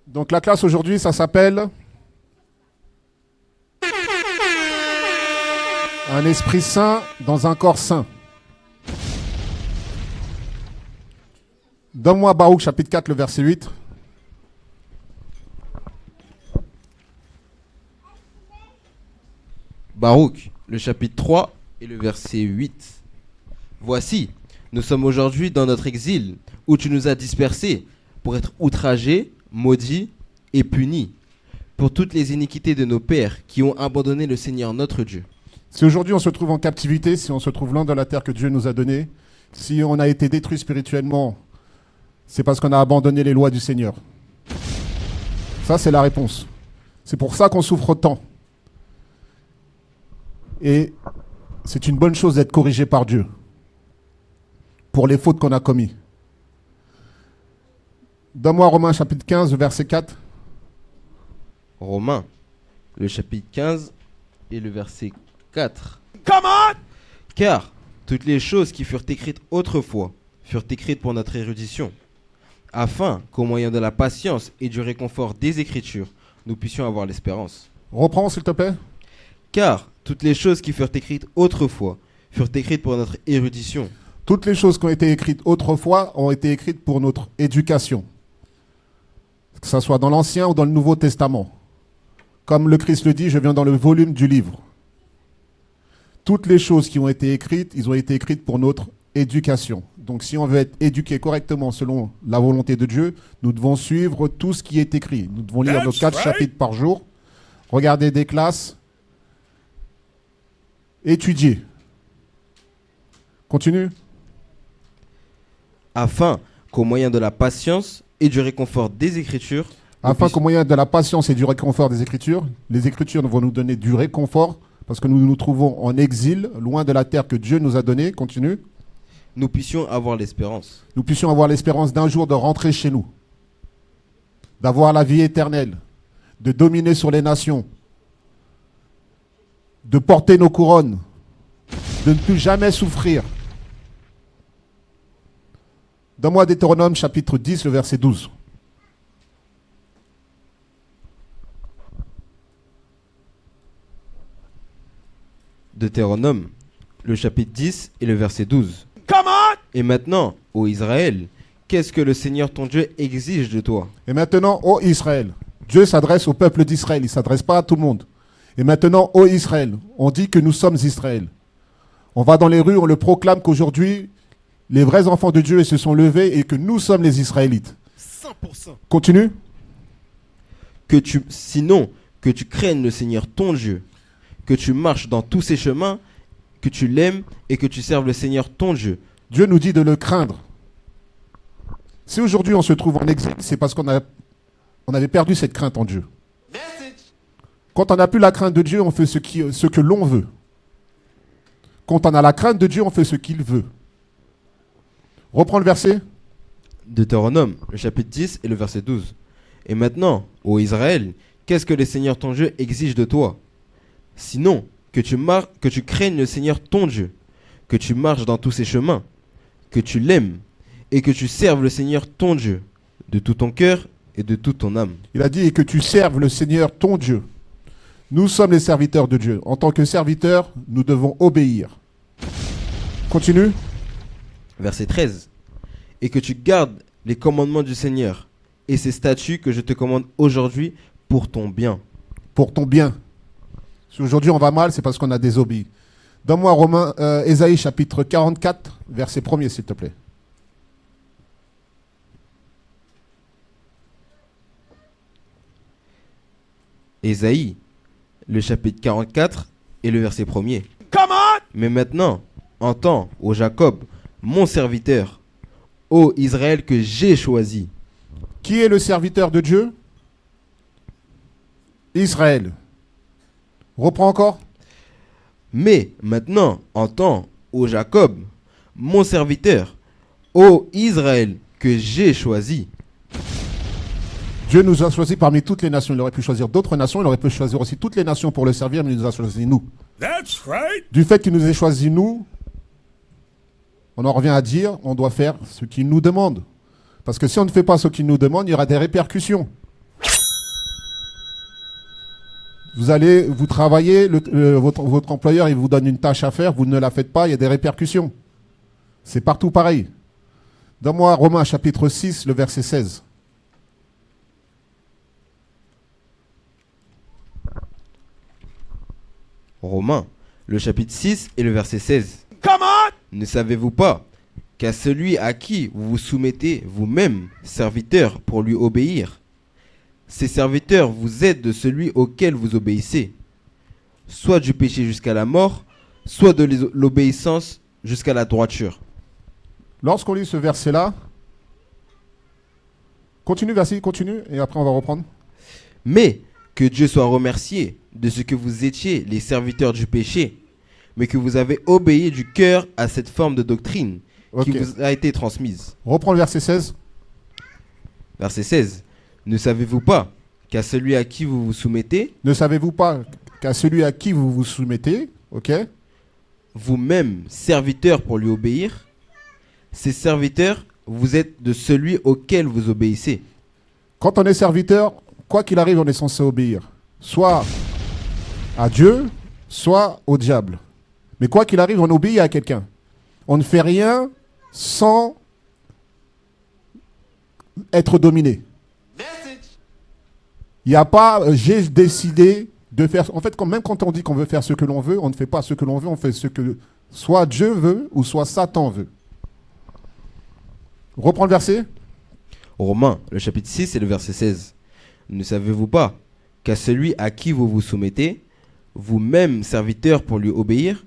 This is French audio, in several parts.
Donc la classe aujourd'hui, ça s'appelle Un esprit saint dans un corps saint. Donne-moi Baruch chapitre 4, le verset 8. Baruch, le chapitre 3 et le verset 8. Voici, nous sommes aujourd'hui dans notre exil, où tu nous as dispersés pour être outragés, maudits et punis, pour toutes les iniquités de nos pères qui ont abandonné le Seigneur notre Dieu. Si aujourd'hui on se trouve en captivité, si on se trouve loin de la terre que Dieu nous a donnée, si on a été détruit spirituellement, c'est parce qu'on a abandonné les lois du Seigneur. Ça, c'est la réponse. C'est pour ça qu'on souffre autant. Et c'est une bonne chose d'être corrigé par Dieu pour les fautes qu'on a commises. Donne-moi Romains chapitre 15, verset 4. Romains, le chapitre 15 et le verset 4. Come on! Car toutes les choses qui furent écrites autrefois furent écrites pour notre érudition, afin qu'au moyen de la patience et du réconfort des Écritures, nous puissions avoir l'espérance. Reprends, s'il te plaît. Car toutes les choses qui furent écrites autrefois furent écrites pour notre érudition. Toutes les choses qui ont été écrites autrefois ont été écrites pour notre éducation. Que ce soit dans l'Ancien ou dans le Nouveau Testament. Comme le Christ le dit, je viens dans le volume du livre. Toutes les choses qui ont été écrites, ils ont été écrites pour notre éducation. Donc si on veut être éduqué correctement selon la volonté de Dieu, nous devons suivre tout ce qui est écrit. Nous devons lire nos 4 chapitres par jour, regarder des classes, étudier. Continue. Afin qu'au moyen de la patience et du réconfort des Écritures, Afin qu'au moyen de la patience et du réconfort des Écritures, les Écritures vont nous donner du réconfort parce que nous nous trouvons en exil, loin de la terre que Dieu nous a donnée. Continue. nous puissions avoir l'espérance. Nous puissions avoir l'espérance d'un jour de rentrer chez nous, d'avoir la vie éternelle, de dominer sur les nations, de porter nos couronnes, de ne plus jamais souffrir. Donne-moi Deutéronome chapitre 10, le verset 12. Deutéronome, le chapitre 10 et le verset 12. Come on! Et maintenant, ô Israël, qu'est-ce que le Seigneur ton Dieu exige de toi? Et maintenant, ô Israël, Dieu s'adresse au peuple d'Israël, il ne s'adresse pas à tout le monde. Et maintenant, ô Israël, on dit que nous sommes Israël. On va dans les rues, on le proclame qu'aujourd'hui, les vrais enfants de Dieu se sont levés et que nous sommes les Israélites. 100%. Continue. Sinon, que tu craignes le Seigneur ton Dieu, que tu marches dans tous ses chemins, que tu l'aimes et que tu serves le Seigneur ton Dieu. Dieu nous dit de le craindre. Si aujourd'hui on se trouve en exil, c'est parce qu'on avait perdu cette crainte en Dieu. Quand on n'a plus la crainte de Dieu, on fait ce que l'on veut. Quand on a la crainte de Dieu, on fait ce qu'il veut. Reprends le verset. Deutéronome, le chapitre 10 et le verset 12. Et maintenant, ô Israël, qu'est-ce que le Seigneur ton Dieu exige de toi? Sinon, que tu craignes le Seigneur ton Dieu, que tu marches dans tous ses chemins, que tu l'aimes et que tu serves le Seigneur ton Dieu de tout ton cœur et de toute ton âme. Il a dit et que tu serves le Seigneur ton Dieu. Nous sommes les serviteurs de Dieu. En tant que serviteurs, nous devons obéir. Continue. Verset 13. Et que tu gardes les commandements du Seigneur et ses statuts que je te commande aujourd'hui pour ton bien. Pour ton bien. Si aujourd'hui on va mal, c'est parce qu'on a désobéi. Donne-moi Ésaïe chapitre 44, verset 1er, s'il te plaît. Ésaïe, le chapitre 44 et le verset 1er. Come on! Mais maintenant, entends, ô Jacob, mon serviteur, ô Israël que j'ai choisi. Qui est le serviteur de Dieu? Israël. Reprends encore. Mais maintenant, entends, ô Jacob, mon serviteur, ô Israël que j'ai choisi. Dieu nous a choisis parmi toutes les nations. Il aurait pu choisir d'autres nations, il aurait pu choisir aussi toutes les nations pour le servir, mais il nous a choisis nous. That's right. Du fait qu'il nous ait choisis nous, on en revient à dire, on doit faire ce qu'il nous demande. Parce que si on ne fait pas ce qu'il nous demande, il y aura des répercussions. vous travaillez, votre employeur il vous donne une tâche à faire, vous ne la faites pas, il y a des répercussions. C'est partout pareil. Donne-moi Romains chapitre 6, le verset 16. Romains, le chapitre 6 et le verset 16. Come on! Ne savez-vous pas qu'à celui à qui vous vous soumettez vous-même, serviteurs, pour lui obéir, ces serviteurs vous aident de celui auquel vous obéissez, soit du péché jusqu'à la mort, soit de l'obéissance jusqu'à la droiture. Lorsqu'on lit ce verset-là, continue, vas-y, continue, et après on va reprendre. Mais que Dieu soit remercié de ce que vous étiez les serviteurs du péché, mais que vous avez obéi du cœur à cette forme de doctrine qui Ok. vous a été transmise. Reprends le verset 16. Verset 16. Ne savez-vous pas qu'à celui à qui vous vous soumettez, Ne savez-vous pas qu'à celui à qui vous vous soumettez, ok, vous-même serviteurs pour lui obéir, ces serviteurs, vous êtes de celui auquel vous obéissez. quand on est serviteur, quoi qu'il arrive, on est censé obéir. Soit à Dieu, soit au diable. Mais quoi qu'il arrive, on obéit à quelqu'un. On ne fait rien sans être dominé. Il n'y a pas, j'ai décidé de faire. En fait, même quand on dit qu'on veut faire ce que l'on veut, on ne fait pas ce que l'on veut, on fait ce que soit Dieu veut ou soit Satan veut. Reprends le verset. Romains, le chapitre 6 et le verset 16. Ne savez-vous pas qu'à celui à qui vous vous soumettez, vous-même serviteurs pour lui obéir,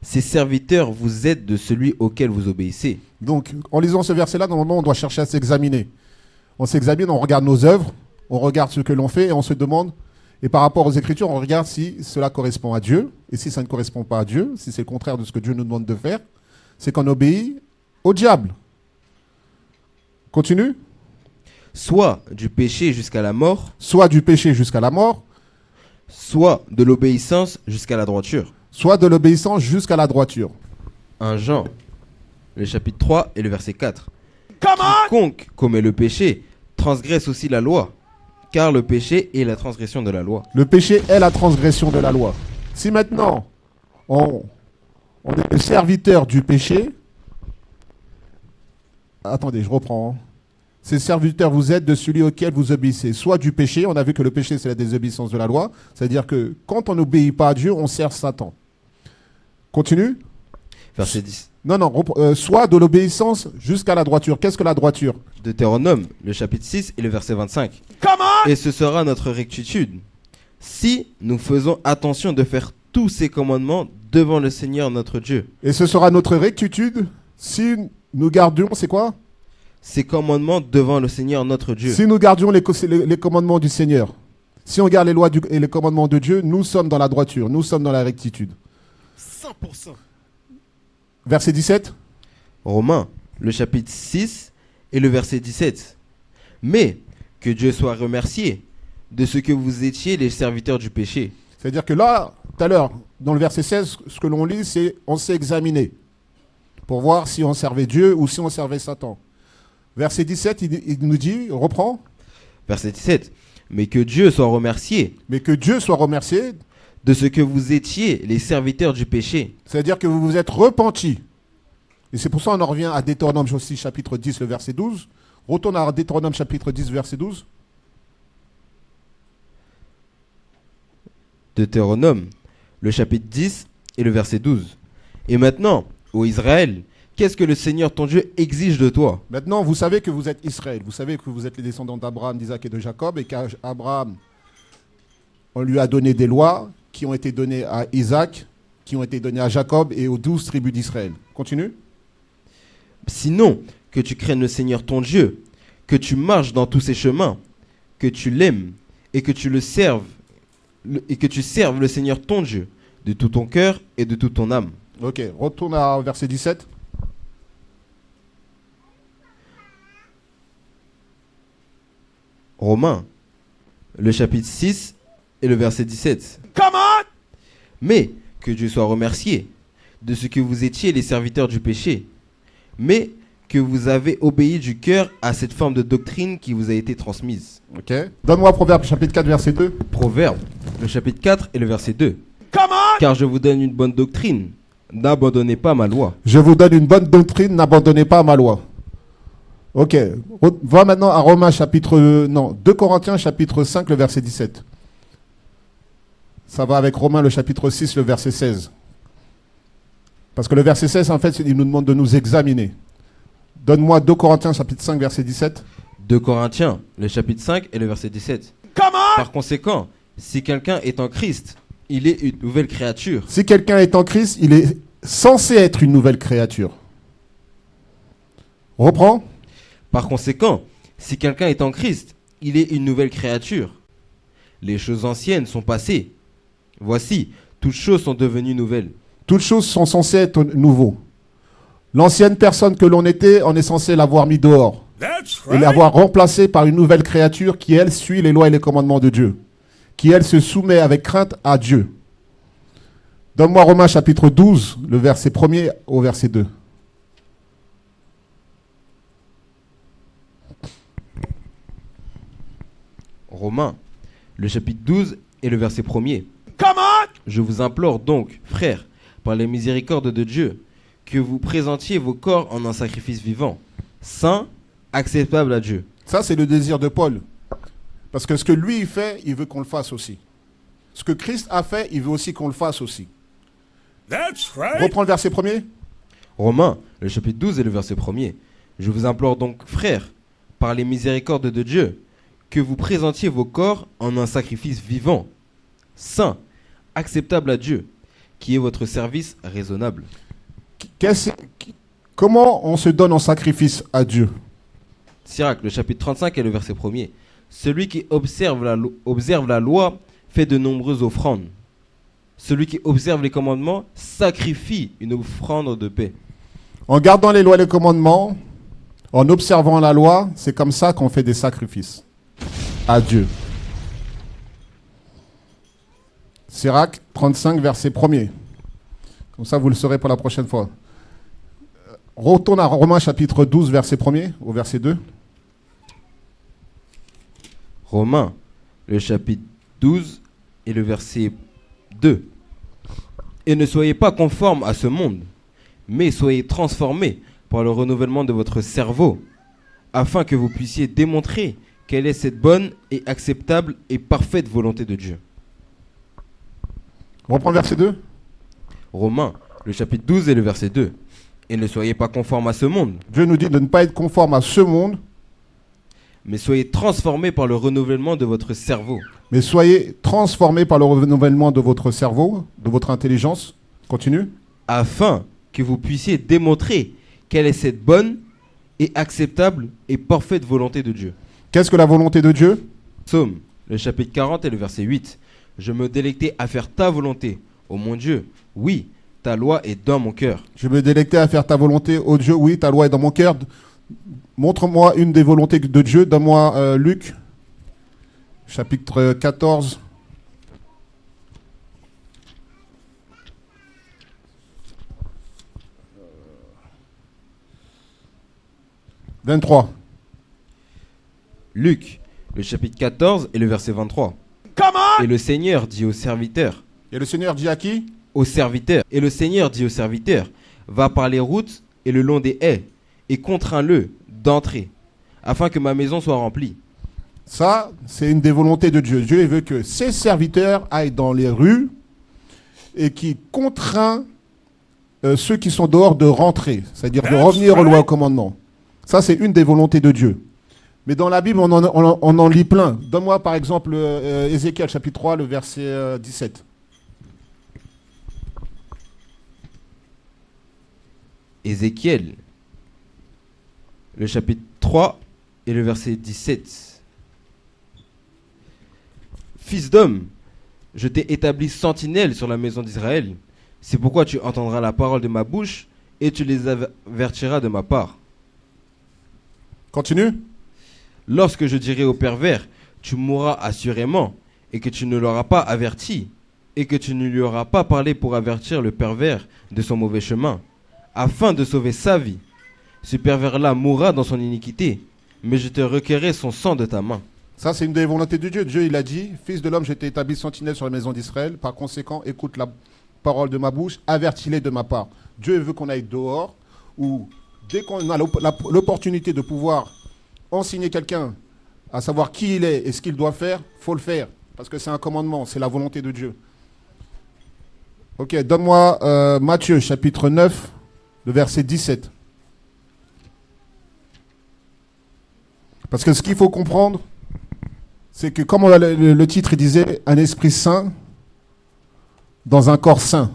ces serviteurs vous aident de celui auquel vous obéissez. Donc, en lisant ce verset-là, normalement, on doit chercher à s'examiner. On s'examine, on regarde nos œuvres, on regarde ce que l'on fait et on se demande, et par rapport aux Écritures, on regarde si cela correspond à Dieu, et si ça ne correspond pas à Dieu, si c'est le contraire de ce que Dieu nous demande de faire, c'est qu'on obéit au diable. Continue. Soit du péché jusqu'à la mort, Soit du péché jusqu'à la mort, soit de l'obéissance jusqu'à la droiture. soit de l'obéissance jusqu'à la droiture. 1 Jean, le chapitre 3 et le verset 4. Come on! Quiconque commet le péché transgresse aussi la loi, car le péché est la transgression de la loi. Le péché est la transgression de la loi. Si maintenant on est le serviteur du péché, attendez, je reprends. Hein. Ces serviteurs vous aident de celui auquel vous obéissez. Soit du péché, on a vu que le péché c'est la désobéissance de la loi, c'est-à-dire que quand on n'obéit pas à Dieu, on sert Satan. Continue. Verset 10. Non, soit de l'obéissance jusqu'à la droiture. Qu'est-ce que la droiture? Deutéronome, le chapitre 6 et le verset 25. Come on! Et ce sera notre rectitude, si nous faisons attention de faire tous ces commandements devant le Seigneur notre Dieu. Et ce sera notre rectitude si nous gardions, c'est quoi? Ces commandements devant le Seigneur notre Dieu. Si nous gardions les commandements du Seigneur. Si on garde les lois et les commandements de Dieu, nous sommes dans la droiture, nous sommes dans la rectitude. 100%. Verset 17. Romains, le chapitre 6 et le verset 17. Mais que Dieu soit remercié de ce que vous étiez les serviteurs du péché. C'est-à-dire que là, tout à l'heure, dans le verset 16, ce que l'on lit, c'est on s'est examiné pour voir si on servait Dieu ou si on servait Satan. Verset 17, il nous dit, reprend, Verset 17. Mais que Dieu soit remercié mais que Dieu soit remercié, de ce que vous étiez les serviteurs du péché. c'est-à-dire que vous vous êtes repentis. Et c'est pour ça qu'on en revient à Deutéronome aussi, chapitre 10, le verset 12. Retourne à Deutéronome chapitre 10, verset 12. Deutéronome, le chapitre 10 et le verset 12. Et maintenant, ô Israël, qu'est-ce que le Seigneur ton Dieu exige de toi? Maintenant, vous savez que vous êtes Israël. Vous savez que vous êtes les descendants d'Abraham, d'Isaac et de Jacob. Et qu'Abraham, on lui a donné des lois qui ont été données à Isaac, qui ont été données à Jacob et aux 12 tribus d'Israël. Continue. Sinon, que tu craignes le Seigneur ton Dieu, que tu marches dans tous ses chemins, que tu l'aimes et que tu le serves, et que tu serves le Seigneur ton Dieu de tout ton cœur et de toute ton âme. Ok, retourne à verset 17. Romains, le chapitre 6 et le verset 17. Come on! Mais que Dieu soit remercié de ce que vous étiez les serviteurs du péché, mais que vous avez obéi du cœur à cette forme de doctrine qui vous a été transmise. Ok. Donne-moi Proverbe chapitre 4, verset 2. Proverbe, le chapitre 4 et le verset 2. Come on! Car je vous donne une bonne doctrine. N'abandonnez pas ma loi. Je vous donne une bonne doctrine, n'abandonnez pas ma loi. Ok. Va maintenant à Romains chapitre... Non, 2 Corinthiens chapitre 5, le verset 17. Ça va avec Romains le chapitre 6, le verset 16. Parce que le verset 16, en fait, il nous demande de nous examiner. Donne-moi 2 Corinthiens chapitre 5, verset 17. 2 Corinthiens, le chapitre 5 et le verset 17. Come on! Par conséquent, si quelqu'un est en Christ, il est une nouvelle créature. Si quelqu'un est en Christ, il est censé être une nouvelle créature. Reprends. Par conséquent, si quelqu'un est en Christ, il est une nouvelle créature. Les choses anciennes sont passées. Voici, toutes choses sont devenues nouvelles. Toutes choses sont censées être nouveaux. L'ancienne personne que l'on était, on est censé l'avoir mis dehors. That's Et l'avoir remplacée par une nouvelle créature qui, elle, suit les lois et les commandements de Dieu. Qui, elle, se soumet avec crainte à Dieu. Donne-moi Romains chapitre 12, le verset 1er au verset 2. Romains, le chapitre 12 et le verset 1er. Come on! Je vous implore donc, frères, par les miséricordes de Dieu, que vous présentiez vos corps en un sacrifice vivant, saint, acceptable à Dieu. Ça, c'est le désir de Paul. Parce que ce que lui, il fait, il veut qu'on le fasse aussi. Ce que Christ a fait, il veut aussi qu'on le fasse aussi. That's right! Reprends le verset 1er. Romains, le chapitre 12 et le verset 1er. Je vous implore donc, frères, par les miséricordes de Dieu, que vous présentiez vos corps en un sacrifice vivant, saint, acceptable à Dieu, qui est votre service raisonnable. Comment on se donne en sacrifice à Dieu? Sirach, le chapitre 35 et le verset 1er. Celui qui observe la loi fait de nombreuses offrandes. Celui qui observe les commandements sacrifie une offrande de paix. En gardant les lois et les commandements, en observant la loi, c'est comme ça qu'on fait des sacrifices à Dieu. Sirach 35, verset 1er. Comme ça, vous le saurez pour la prochaine fois. Retourne à Romains chapitre 12, verset 1er au verset 2. Romains, le chapitre 12 et le verset 2. Et ne soyez pas conformes à ce monde, mais soyez transformés par le renouvellement de votre cerveau, afin que vous puissiez démontrer quelle est cette bonne et acceptable et parfaite volonté de Dieu. Reprends le verset 2. Romains, le chapitre 12 et le verset 2. Et ne soyez pas conformes à ce monde, Dieu nous dit de ne pas être conforme à ce monde, mais soyez transformés par le renouvellement de votre cerveau, mais soyez transformés par le renouvellement de votre cerveau, de votre intelligence. Continue. afin que vous puissiez démontrer quelle est cette bonne et acceptable et parfaite volonté de Dieu. Qu'est-ce que la volonté de Dieu? Psaume, le chapitre 40 et le verset 8. Je me délectais à faire ta volonté, ô mon Dieu. Oui, ta loi est dans mon cœur. Je me délectais à faire ta volonté, ô Dieu. Oui, ta loi est dans mon cœur. Montre-moi une des volontés de Dieu. Donne-moi Luc, chapitre 14. « 23. Luc, le chapitre 14 et le verset 23. Come on! Et le Seigneur dit au serviteur, Et le Seigneur dit à qui? et le Seigneur dit au serviteur, va par les routes et le long des haies, et contrains-le d'entrer, afin que ma maison soit remplie. Ça, c'est une des volontés de Dieu. Dieu il veut que ses serviteurs aillent dans les rues et qui contraint ceux qui sont dehors de rentrer, c'est-à-dire de revenir aux lois et aux commandements. Ça, c'est une des volontés de Dieu. Mais dans la Bible, on en lit plein. Donne-moi par exemple Ézéchiel chapitre 3, le verset 17. Ézéchiel, le chapitre 3 et le verset 17. Fils d'homme, je t'ai établi sentinelle sur la maison d'Israël. C'est pourquoi tu entendras la parole de ma bouche et tu les avertiras de ma part. Continue. Lorsque je dirai au pervers, tu mourras assurément, et que tu ne l'auras pas averti, et que tu ne lui auras pas parlé pour avertir le pervers de son mauvais chemin, afin de sauver sa vie. Ce pervers-là mourra dans son iniquité, mais je te requerrai son sang de ta main. Ça, c'est une des volontés de Dieu. Dieu, il a dit, Fils de l'homme, je t'ai établi sentinelle sur la maison d'Israël. Par conséquent, écoute la parole de ma bouche, avertis-les de ma part. Dieu veut qu'on aille dehors, ou dès qu'on a l'opportunité de pouvoir enseigner quelqu'un à savoir qui il est et ce qu'il doit faire, il faut le faire. Parce que c'est un commandement, c'est la volonté de Dieu. Ok, donne-moi Matthieu, chapitre 9, le verset 17. Parce que ce qu'il faut comprendre, c'est que comme le titre disait, un esprit saint dans un corps saint.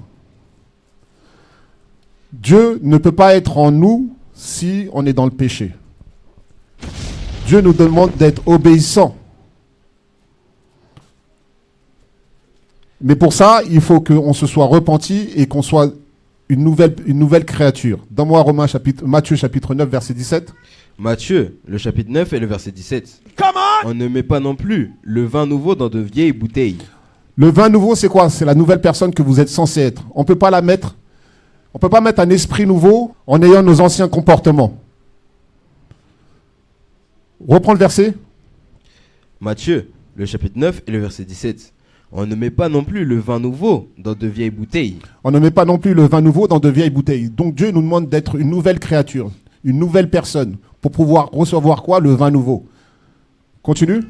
Dieu ne peut pas être en nous si on est dans le péché. Dieu nous demande d'être obéissants. Mais pour ça, il faut qu'on se soit repenti et qu'on soit une nouvelle créature. Donne-moi Matthieu chapitre 9, verset 17. Matthieu, le chapitre 9 et le verset 17. Come on! On ne met pas non plus le vin nouveau dans de vieilles bouteilles. Le vin nouveau, c'est quoi? C'est la nouvelle personne que vous êtes censé être. On peut pas mettre un esprit nouveau en ayant nos anciens comportements. Reprends le verset. Matthieu, le chapitre 9 et le verset 17. On ne met pas non plus le vin nouveau dans de vieilles bouteilles. On ne met pas non plus le vin nouveau dans de vieilles bouteilles. Donc Dieu nous demande d'être une nouvelle créature, une nouvelle personne, pour pouvoir recevoir quoi? Le vin nouveau. Continue.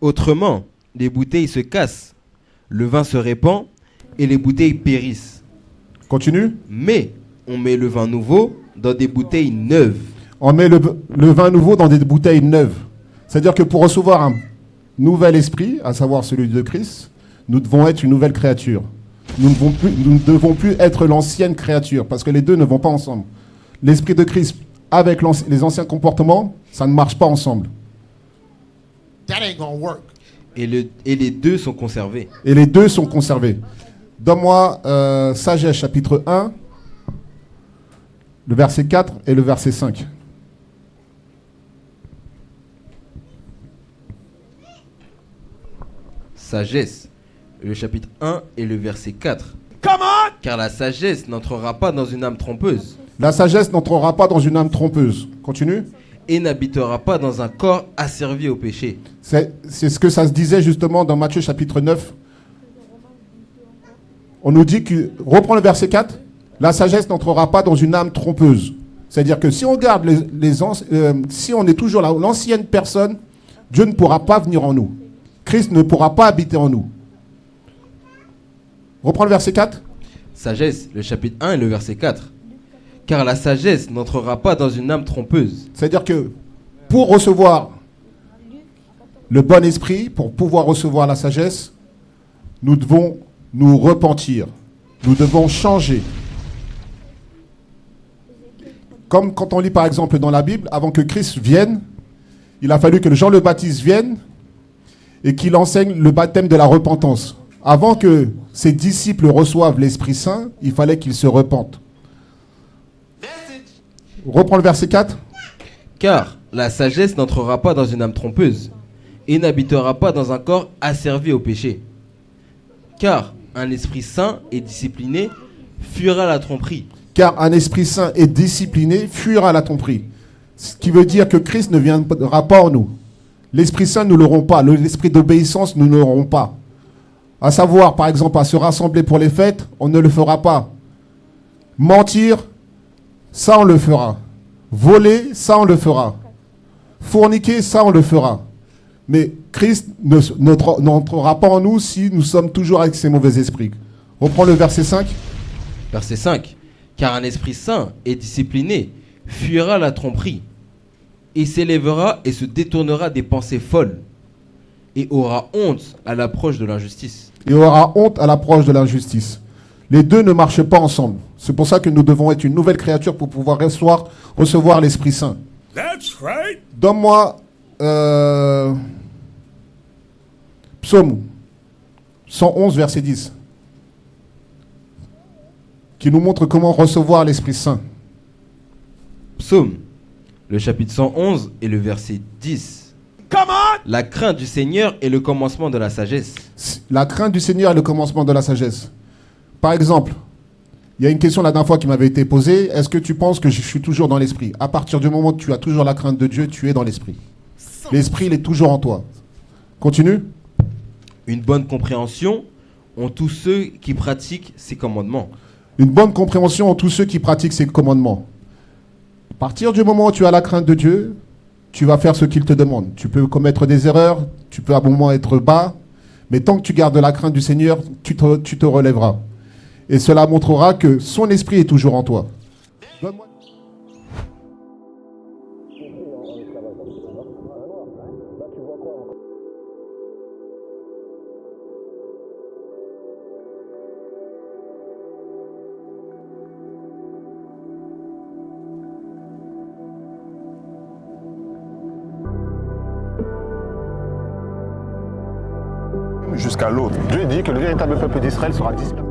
Autrement, les bouteilles se cassent, le vin se répand et les bouteilles périssent. Continue. Mais on met le vin nouveau dans des bouteilles neuves. On met le vin nouveau dans des bouteilles neuves. C'est-à-dire que pour recevoir un nouvel esprit, à savoir celui de Christ, nous devons être une nouvelle créature. Nous ne devons plus être l'ancienne créature, parce que les deux ne vont pas ensemble. L'esprit de Christ avec les anciens comportements, ça ne marche pas ensemble. That ain't gonna work. Et les deux sont conservés. Et les deux sont conservés. Donne-moi Sagesse, chapitre 1, le verset 4 et le verset 5. Sagesse, le chapitre 1 et le verset 4. Come on! Car la sagesse n'entrera pas dans une âme trompeuse. La sagesse n'entrera pas dans une âme trompeuse. Continue. Et n'habitera pas dans un corps asservi au péché. C'est ce que ça se disait justement dans Matthieu chapitre 9. On nous dit que, reprends le verset 4, la sagesse n'entrera pas dans une âme trompeuse. C'est-à-dire que si on garde si on est toujours l'ancienne personne, Dieu ne pourra pas venir en nous. Christ ne pourra pas habiter en nous. Reprends le verset 4. Sagesse, le chapitre 1 et le verset 4. Car la sagesse n'entrera pas dans une âme trompeuse. C'est-à-dire que pour recevoir le bon esprit, pour pouvoir recevoir la sagesse, nous devons nous repentir. Nous devons changer. Comme quand on lit par exemple dans la Bible, avant que Christ vienne, il a fallu que Jean le Baptiste vienne et qu'il enseigne le baptême de la repentance. Avant que ses disciples reçoivent l'Esprit Saint, il fallait qu'ils se repentent. Reprends le verset 4. Car la sagesse n'entrera pas dans une âme trompeuse et n'habitera pas dans un corps asservi au péché. Car un esprit saint et discipliné fuira la tromperie. Car un esprit saint et discipliné fuira la tromperie. Ce qui veut dire que Christ ne viendra pas en nous. L'Esprit Saint, nous ne l'aurons pas. L'esprit d'obéissance, nous ne l'aurons pas. À savoir, par exemple, à se rassembler pour les fêtes, on ne le fera pas. Mentir, ça on le fera. Voler, ça on le fera. Forniquer, ça on le fera. Mais Christ n'entrera pas en nous si nous sommes toujours avec ces mauvais esprits. Reprends le verset 5. Verset 5. Car un esprit saint et discipliné fuira la tromperie, et s'élèvera et se détournera des pensées folles, et aura honte à l'approche de l'injustice. Et aura honte à l'approche de l'injustice. Les deux ne marchent pas ensemble. C'est pour ça que nous devons être une nouvelle créature pour pouvoir recevoir l'Esprit Saint. That's right. Donne-moi Psaume 111, verset 10, qui nous montre comment recevoir l'Esprit Saint. Psaume, le chapitre 111 et le verset 10. Come on! La crainte du Seigneur est le commencement de la sagesse. La crainte du Seigneur est le commencement de la sagesse. Par exemple, Il y a une question la dernière fois qui m'avait été posée. Est-ce que tu penses que je suis toujours dans l'esprit? À partir du moment où tu as toujours la crainte de Dieu, tu es dans l'esprit. L'esprit, il est toujours en toi. Continue. Une bonne compréhension ont tous ceux qui pratiquent ses commandements. Une bonne compréhension ont tous ceux qui pratiquent ses commandements. À partir du moment où tu as la crainte de Dieu, tu vas faire ce qu'il te demande. Tu peux commettre des erreurs, tu peux à un moment être bas, mais tant que tu gardes la crainte du Seigneur, tu te relèveras. Et cela montrera que son esprit est toujours en toi. Donne-moi- Jusqu'à l'autre. Dieu dit que le véritable peuple d'Israël sera dispersé.